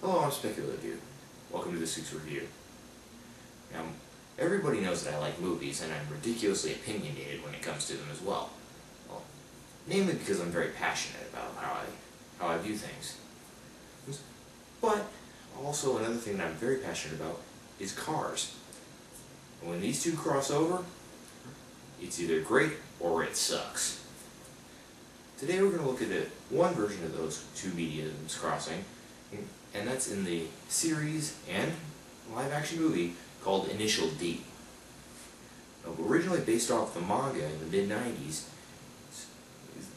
Hello, I'm Speculative. Welcome to this week's review. Now, everybody knows that I like movies, and I'm ridiculously opinionated when it comes to them as well. Well, namely because I'm very passionate about how I view things. But also another thing that I'm very passionate about is cars. And when these two cross over, it's either great or it sucks. Today we're going to look at one version of those two mediums crossing, and that's in the series and live-action movie called Initial D. Now, originally based off the manga in the mid-90s,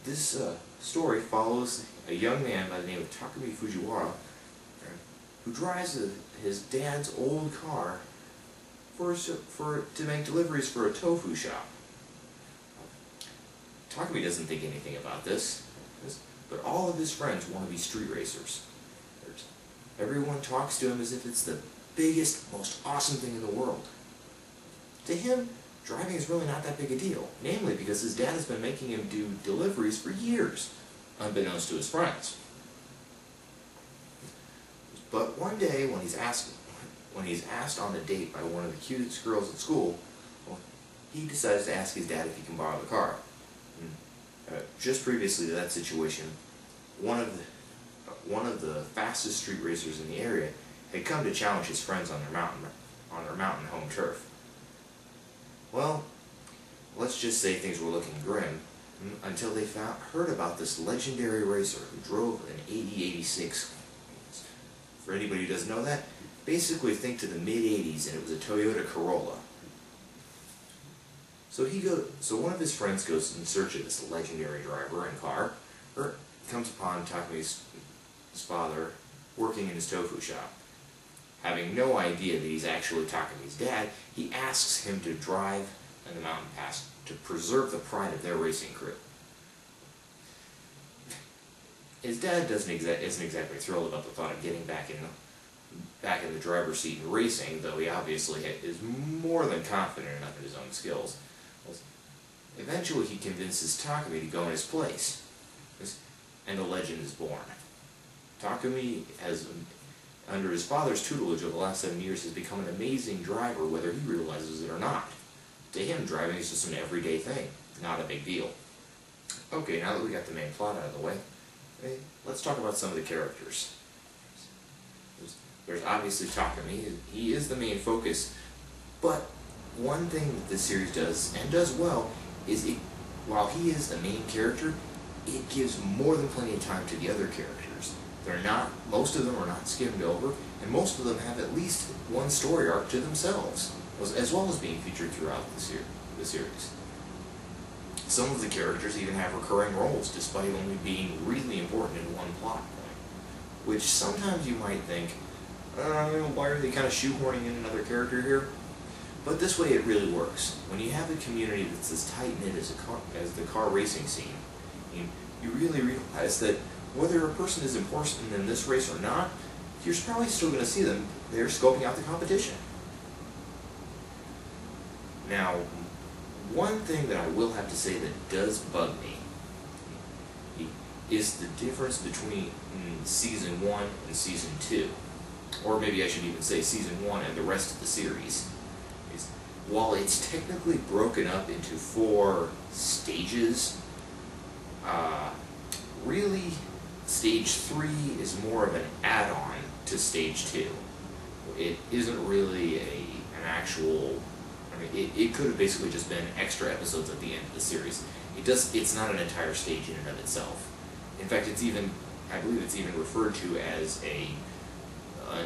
this story follows a young man by the name of Takumi Fujiwara who drives his dad's old car to make deliveries for a tofu shop. Takumi doesn't think anything about this, but all of his friends want to be street racers. Everyone talks to him as if it's the biggest, most awesome thing in the world. To him, driving is really not that big a deal, namely because his dad has been making him do deliveries for years, unbeknownst to his friends. But one day, when he's asked on a date by one of the cutest girls at school, well, he decides to ask his dad if he can borrow the car. Just previously to that situation, one of the fastest street racers in the area had come to challenge his friends on their mountain home turf. Well, let's just say things were looking grim until they heard about this legendary racer who drove an 8086. For anybody who doesn't know that, basically think to the mid-80s, and it was a Toyota Corolla. So one of his friends goes in search of this legendary driver and car, or comes upon Takumi's father working in his tofu shop. Having no idea that he's actually Takumi's dad, he asks him to drive in the mountain pass to preserve the pride of their racing crew. His dad isn't exactly thrilled about the thought of getting back in the driver's seat and racing, though he obviously is more than confident enough in his own skills. Eventually he convinces Takumi to go in his place, and the legend is born. Takumi has, under his father's tutelage over the last 7 years, has become an amazing driver whether he realizes it or not. To him, driving is just an everyday thing, not a big deal. Okay, now that we got the main plot out of the way, let's talk about some of the characters. There's obviously Takumi. He is the main focus, but one thing that this series does, and does well, is while he is the main character, it gives more than plenty of time to the other characters. Most of them are not skimmed over, and most of them have at least one story arc to themselves, as well as being featured throughout the series. Some of the characters even have recurring roles, despite only being really important in one plot point, which sometimes you might think, why are they kind of shoehorning in another character here? But this way it really works. When you have a community that's as tight-knit as the car racing scene, you really realize that whether a person is important in this race or not, you're probably still going to see them there scoping out the competition. Now, one thing that I will have to say that does bug me is the difference between Season 1 and Season 2. Or maybe I should even say Season 1 and the rest of the series. While it's technically broken up into 4 stages, really Stage 3 is more of an add-on to Stage 2. It isn't really an actual... it could have basically just been extra episodes at the end of the series. It's not an entire stage in and of itself. In fact, I believe it's even referred to as an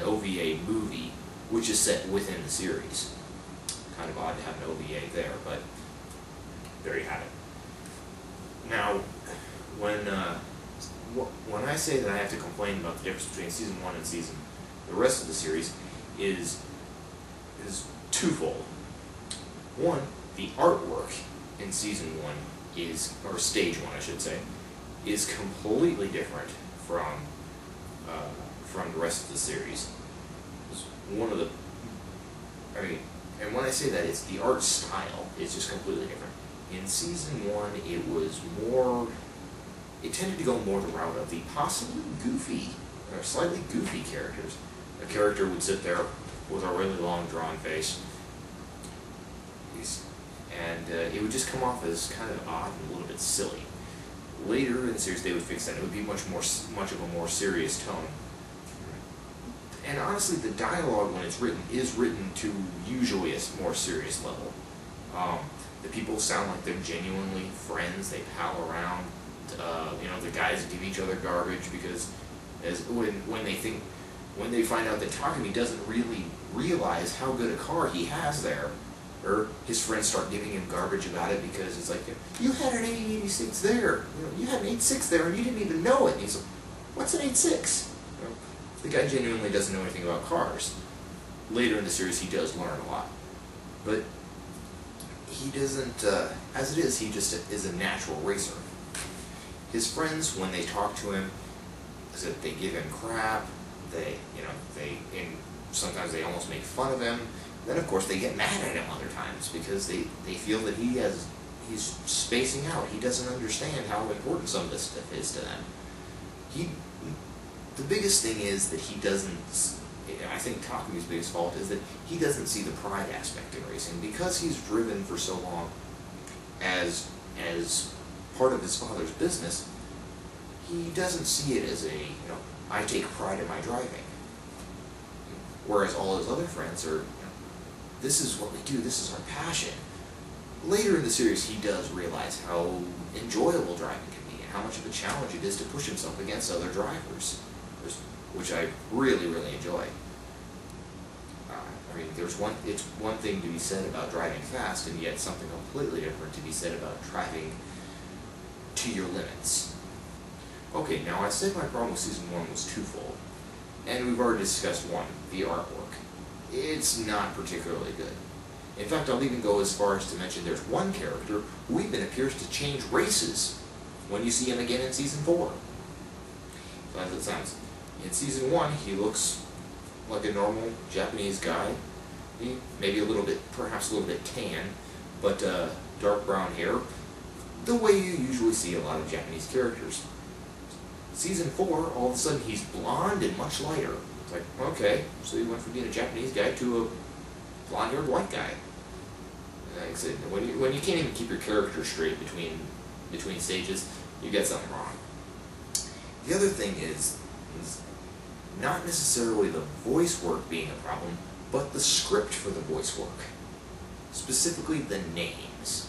OVA movie, which is set within the series. Kind of odd to have an OVA there, but there you have it. Now, when I say that I have to complain about the difference between Season 1 and the rest of the series is twofold. One, the artwork in Season 1 or Stage 1 I should say, is completely different from the rest of the series. And when I say that, it's the art style is just completely different. In Season 1, it tended to go more the route of the possibly goofy slightly goofy characters. A character would sit there with a really long drawn face, and it would just come off as kind of odd and a little bit silly. Later in the series, they would fix that. It would be much of a more serious tone. And honestly, the dialogue when it's written is written to usually a more serious level. The people sound like they're genuinely friends. They pal around. The guys give each other garbage because when they find out that Takumi doesn't really realize how good a car he has there, or his friends start giving him garbage about it because it's like, you had an 886 there, you had an 86 there and you didn't even know it. And he's like, what's an 86? The guy genuinely doesn't know anything about cars. Later in the series, he does learn a lot, but he doesn't. As it is, he just is a natural racer. His friends, when they talk to him, they give him crap. Sometimes they almost make fun of him. Then, of course, they get mad at him other times because they feel that he's spacing out. He doesn't understand how important some of this stuff is to them. The biggest thing is that he doesn't. I think Takumi's biggest fault is that he doesn't see the pride aspect in racing because he's driven for so long as part of his father's business. He doesn't see it as I take pride in my driving. Whereas all his other friends are, this is what we do, this is our passion. Later in the series, he does realize how enjoyable driving can be and how much of a challenge it is to push himself against other drivers, which I really, really enjoy. It's one thing to be said about driving fast, and yet something completely different to be said about driving to your limits. Okay, now I said my problem with Season 1 was twofold, and we've already discussed one, the artwork. It's not particularly good. In fact, I'll even go as far as to mention there's one character who even appears to change races when you see him again in Season 4. So as it sounds, in Season 1, he looks like a normal Japanese guy. Maybe perhaps a little bit tan, but dark brown hair, the way you usually see a lot of Japanese characters. Season 4, all of a sudden he's blonde and much lighter. It's like, okay, so he went from being a Japanese guy to a blonde-haired white guy. Like I said, when you can't even keep your character straight between stages, you get something wrong. The other thing is not necessarily the voice work being a problem, but the script for the voice work. Specifically the names.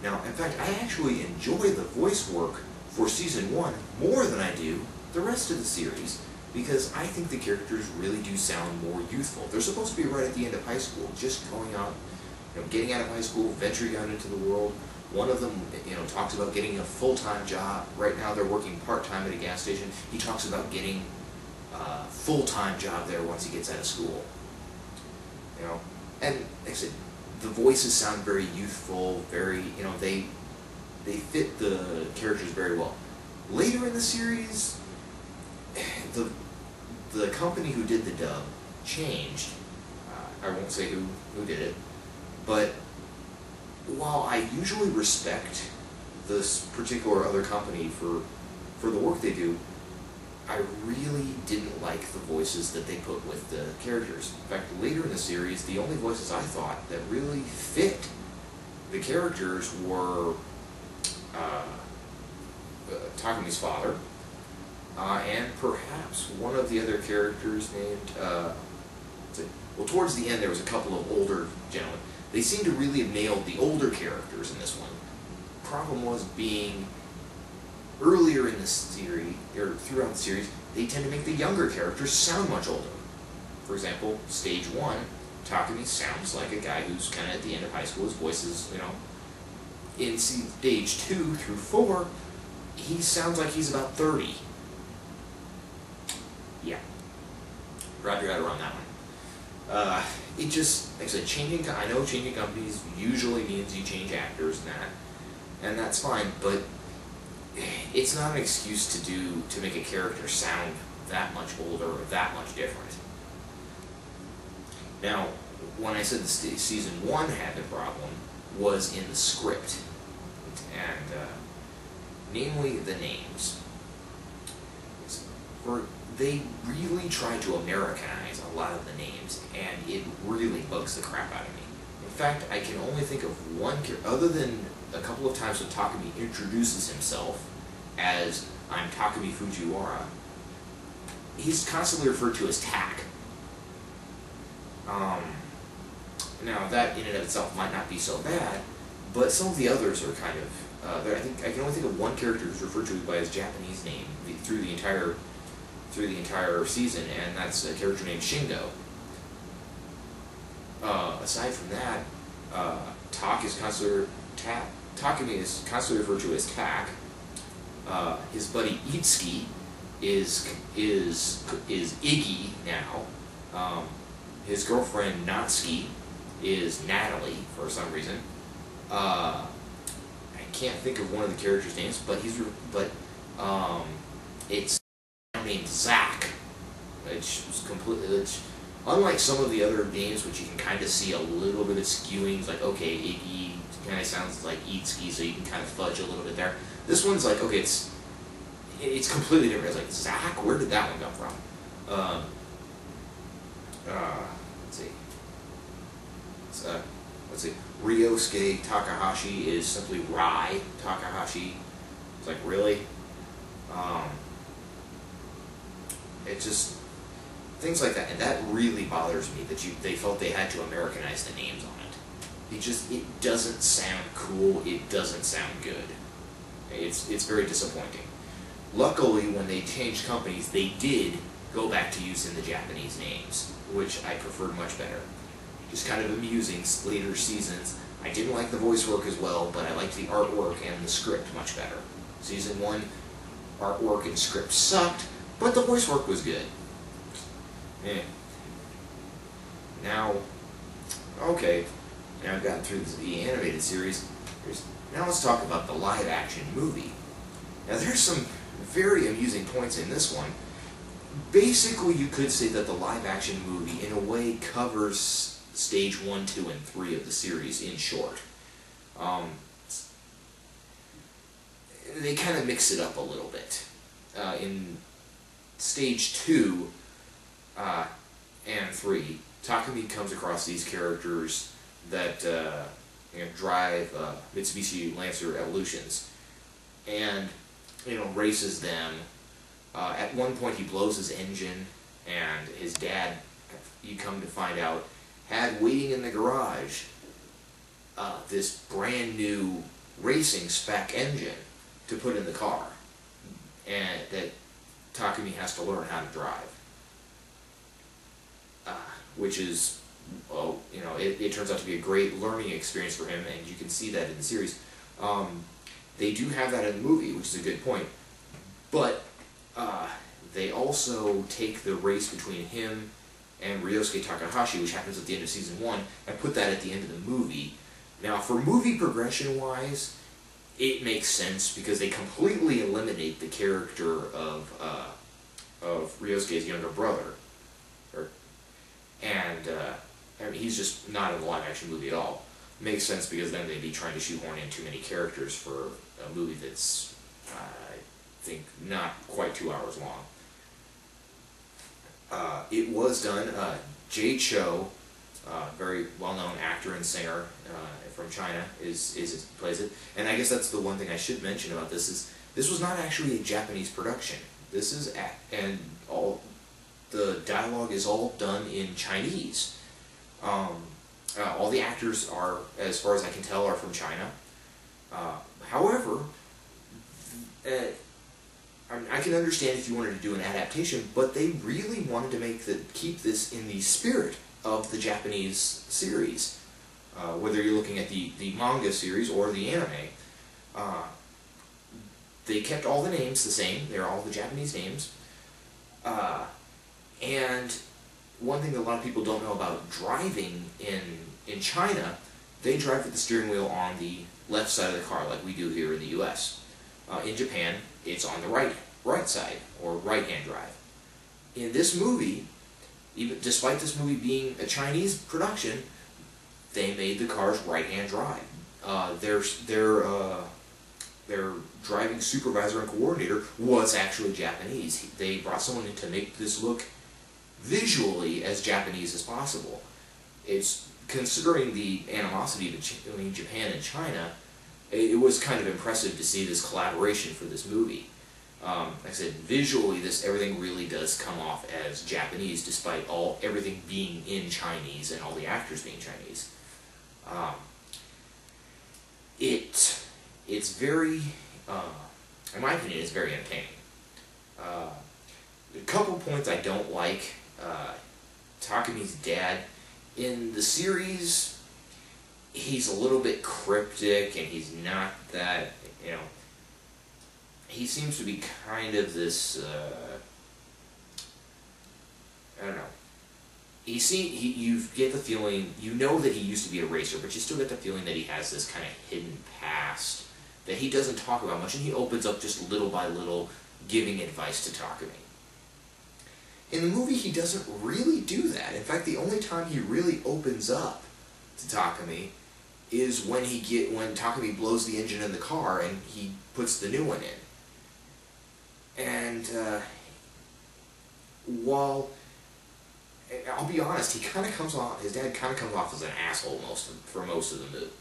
Now, in fact, I actually enjoy the voice work for Season 1 more than I do the rest of the series, because I think the characters really do sound more youthful. They're supposed to be right at the end of high school, just going out, getting out of high school, venturing out into the world. One of them, talks about getting a full-time job. Right now they're working part-time at a gas station. He talks about getting a full-time job there once he gets out of school. And like I said, the voices sound very youthful, very, they fit the characters very well. Later in the series, the company who did the dub changed. I won't say who did it, but while I usually respect this particular other company for the work they do, I really didn't like the voices that they put with the characters. In fact, later in the series, the only voices I thought that really fit the characters were Takumi's father, and perhaps one of the other characters named, towards the end there was a couple of older gentlemen. They seem to really have nailed the older characters in this one. Problem was being earlier in the series, or throughout the series, they tend to make the younger characters sound much older. For example, Stage 1, Takumi sounds like a guy who's kind of at the end of high school. His voice is, in Stage 2 through 4, he sounds like he's about 30. Yeah. Roger got around that one. It just, like I said, I know changing companies usually means you change actors and that's fine, but it's not an excuse to make a character sound that much older or that much different. Now, when I said the Season 1 had the problem, was in the script, and namely the names. they really try to Americanize a lot of the names, and it really bugs the crap out of me. In fact, I can only think of one character, other than a couple of times when Takumi introduces himself as "I'm Takumi Fujiwara," he's constantly referred to as Tak. Now that in and of itself might not be so bad, but some of the others are kind of. I think I can only think of one character who's referred to by his Japanese name through the entire season, and that's a character named Shingo. Aside from that, Takumi is constantly referred to as Tak. His buddy Itsuki is Iggy now. His girlfriend Natsuki is Natalie for some reason. I can't think of one of the characters' names, but it's named Zach, which is completely. Unlike some of the other names, which you can kind of see a little bit of skewing, it's like, okay, Iggy kind of sounds like Itsuki, so you can kind of fudge a little bit there. This one's like, okay, it's completely different. It's like, Zach, where did that one come from? Let's see. Ryosuke Takahashi is simply Rai Takahashi. It's like, really? It just things like that, and that really bothers me that they felt they had to Americanize the names on it. It doesn't sound cool. It doesn't sound good. It's very disappointing. Luckily, when they changed companies, they did go back to using the Japanese names, which I preferred much better. Just kind of amusing later seasons. I didn't like the voice work as well, but I liked the artwork and the script much better. Season 1, artwork and script sucked, but the voice work was good. Now, okay, now I've gotten through the animated series. Now let's talk about the live-action movie. Now there's some very amusing points in this one. Basically, you could say that the live-action movie, in a way, covers stage 1, 2, and 3 of the series in short. They kind of mix it up a little bit. In stage 2 and 3, Takumi comes across these characters that drive Mitsubishi Lancer Evolutions, and races them. At one point, he blows his engine, and his dad, you come to find out, had waiting in the garage this brand new racing spec engine to put in the car, and that Takumi has to learn how to drive. Which is, well, it turns out to be a great learning experience for him, and you can see that in the series. They do have that in the movie, which is a good point, but they also take the race between him and Ryosuke Takahashi, which happens at the end of season 1, and put that at the end of the movie. Now, for movie progression-wise, it makes sense because they completely eliminate the character of Ryosuke's younger brother, I mean, he's just not in the live-action movie at all. Makes sense because then they'd be trying to shoehorn in too many characters for a movie that's, I think, not quite 2 hours long. It was done. Jay Chou, very well-known actor and singer from China, plays it. And I guess that's the one thing I should mention about this is this was not actually a Japanese production. This is the dialogue is all done in Chinese. All the actors are, as far as I can tell, are from China. However, I can understand if you wanted to do an adaptation, but they really wanted to keep this in the spirit of the Japanese series. Whether you're looking at the manga series or the anime, they kept all the names the same. They're all the Japanese names. And one thing that a lot of people don't know about driving in China, they drive with the steering wheel on the left side of the car like we do here in the U.S. In Japan, it's on the right side, or right-hand drive. In this movie, even despite this movie being a Chinese production, they made the cars right-hand drive. Their their driving supervisor and coordinator was actually Japanese. They brought someone in to make this look visually as Japanese as possible. It's, considering the animosity between Japan and China, it was kind of impressive to see this collaboration for this movie. Like I said, visually, everything really does come off as Japanese, despite everything being in Chinese and all the actors being Chinese. It's very, in my opinion, it's very entertaining. A couple points I don't like. Takami's dad in the series, he's a little bit cryptic, and he's not that, he seems to be kind of this, I don't know. You get the feeling, you know that he used to be a racer, but you still get the feeling that he has this kind of hidden past that he doesn't talk about much, and he opens up just little by little, giving advice to Takami. In the movie, he doesn't really do that. In fact, the only time he really opens up to Takami is when Takami blows the engine in the car and he puts the new one in. And while, I'll be honest, his dad kind of comes off as an asshole for most of the movie.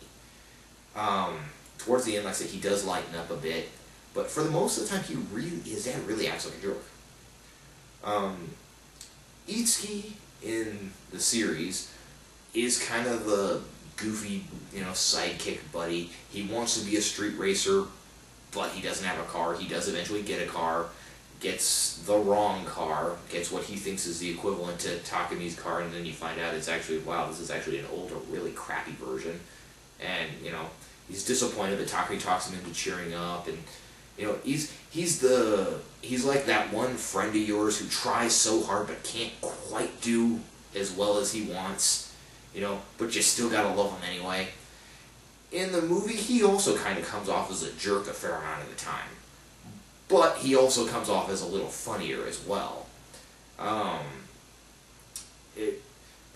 Towards the end, like I said, he does lighten up a bit, but for the most of the time, his dad really acts like a jerk. Itsuki in the series is kind of the goofy, sidekick buddy. He wants to be a street racer, but he doesn't have a car. He does eventually get a car, gets the wrong car, gets what he thinks is the equivalent to Takami's car, and then you find out it's actually, wow, this is actually an older, really crappy version. And, he's disappointed, but Takami talks him into cheering up, and he's like that one friend of yours who tries so hard but can't quite do as well as he wants, but you still gotta love him anyway. In the movie, he also kind of comes off as a jerk a fair amount of the time, but he also comes off as a little funnier as well.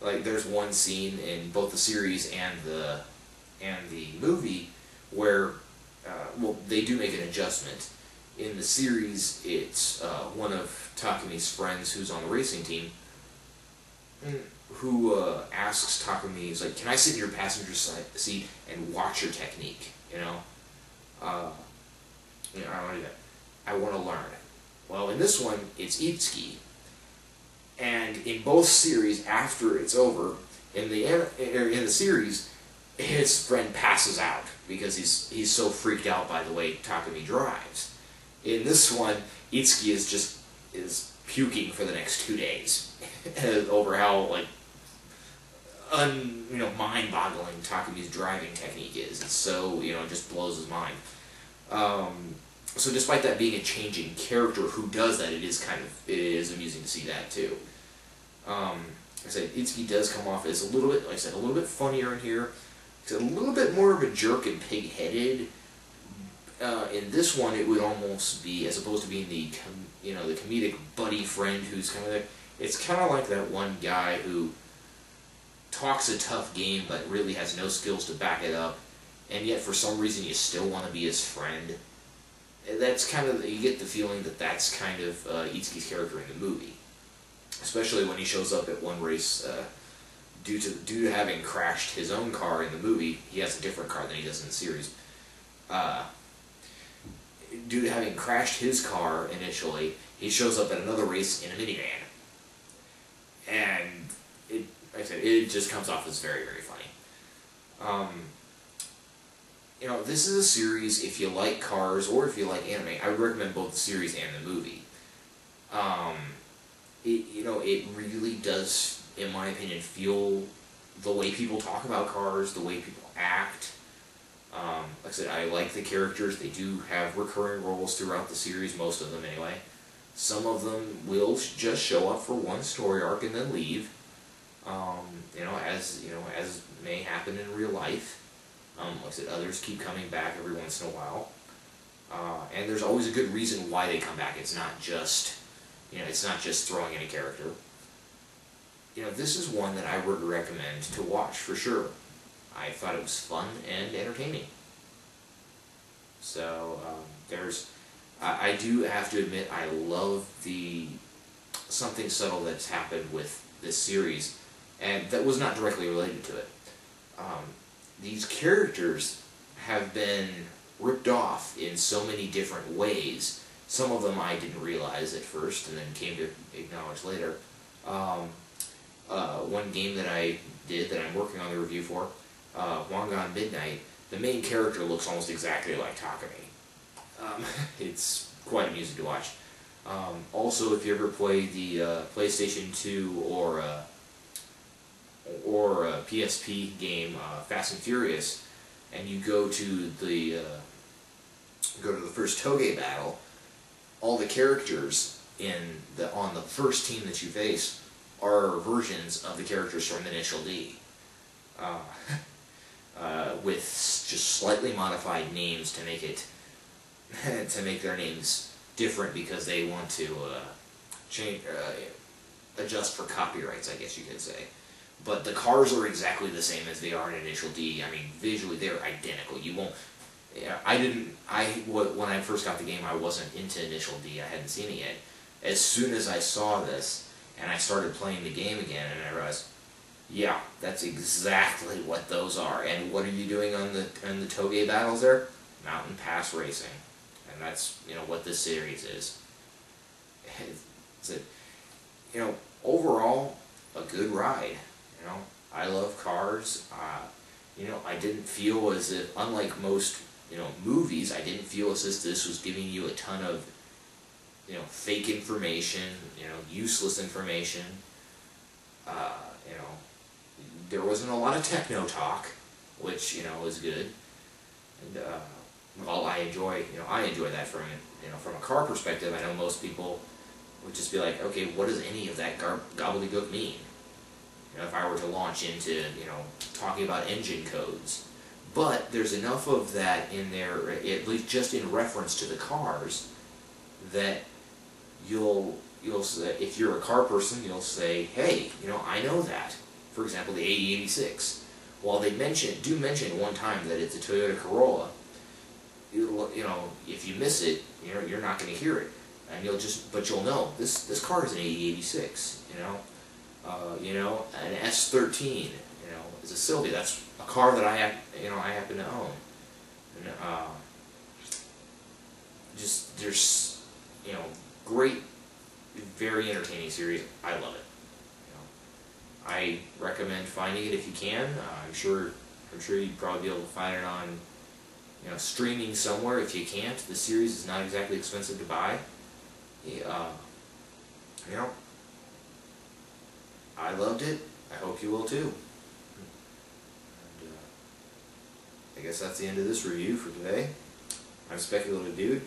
There's one scene in both the series and the movie where they do make an adjustment. In the series, it's one of Takami's friends who's on the racing team who asks Takami, he's like, can I sit in your passenger seat and watch your technique, I want to do that. I want to learn. Well, in this one, it's Itsuki. And in both series, after it's over, in the series, his friend passes out because he's so freaked out by the way Takami drives. In this one, Itsuki is puking for the next 2 days over how mind-boggling Takami's driving technique is. It's so it just blows his mind. So despite that being a changing character who does that, it is amusing to see that too. Like I said, Itsuki does come off as a little bit funnier in here. He's a little bit more of a jerk and pig-headed. In this one, it would almost be, as opposed to being the comedic buddy friend who's kind of it's kind of like that one guy who talks a tough game but really has no skills to back it up, and yet for some reason you still want to be his friend. That's kind of, you get the feeling that that's kind of Itsuki's character in the movie, especially when he shows up at one race. Due to having crashed his own car in the movie, he has a different car than he does in the series. Due to having crashed his car initially, he shows up at another race in a minivan. And like I said, it just comes off as very, very funny. This is a series, if you like cars or if you like anime, I would recommend both the series and the movie. It really does, in my opinion, feel the way people talk about cars, the way people act. Like I said, I like the characters. They do have recurring roles throughout the series, most of them anyway. Some of them will just show up for one story arc and then leave. As may happen in real life. Like I said, others keep coming back every once in a while. And there's always a good reason why they come back. It's not just throwing in a character. This is one that I would recommend to watch for sure. I thought it was fun and entertaining. So I do have to admit, I love something subtle that's happened with this series, and that was not directly related to it. These characters have been ripped off in so many different ways. Some of them I didn't realize at first, and then came to acknowledge later. One game that I did, that I'm working on the review for, Wangan Midnight, the main character looks almost exactly like Takumi. It's quite amusing to watch. Also, if you ever play the PlayStation 2 or PSP game Fast and Furious, and you go to the first Toge battle, all the characters on the first team that you face are versions of the characters from Initial D, with just slightly modified names to make it to make their names different because they want to change adjust for copyrights, I guess you could say. But the cars are exactly the same as they are in Initial D. I mean, visually they're identical. You won't. When I first got the game, I wasn't into Initial D. I hadn't seen it yet. As soon as I saw this, and I started playing the game again, and I realized, yeah, that's exactly what those are. And what are you doing on the Toge battles there? Mountain Pass Racing, and that's what this series is. It's overall a good ride. I love cars. I didn't feel as if, unlike most movies, I didn't feel as if this was giving you a ton of fake information, useless information. There wasn't a lot of techno talk, which is good. And well, I enjoy that from a car perspective. I know most people would just be like, okay, what does any of that gobbledygook mean? If I were to launch into talking about engine codes. But there's enough of that in there, at least just in reference to the cars, that you'll say, if you're a car person, you'll say, hey, I know that. For example, the 8086. While they do mention one time that it's a Toyota Corolla, if you miss it, you're not going to hear it, and but you'll know this car is an 8086. An S13, is a Sylvia. That's a car that I happen to own. And, there's, great, very entertaining series. I love it. I recommend finding it if you can. I'm sure you'd probably be able to find it on, streaming somewhere if you can't. The series is not exactly expensive to buy. I loved it. I hope you will too. And, I guess that's the end of this review for today. I'm Speculative Dude.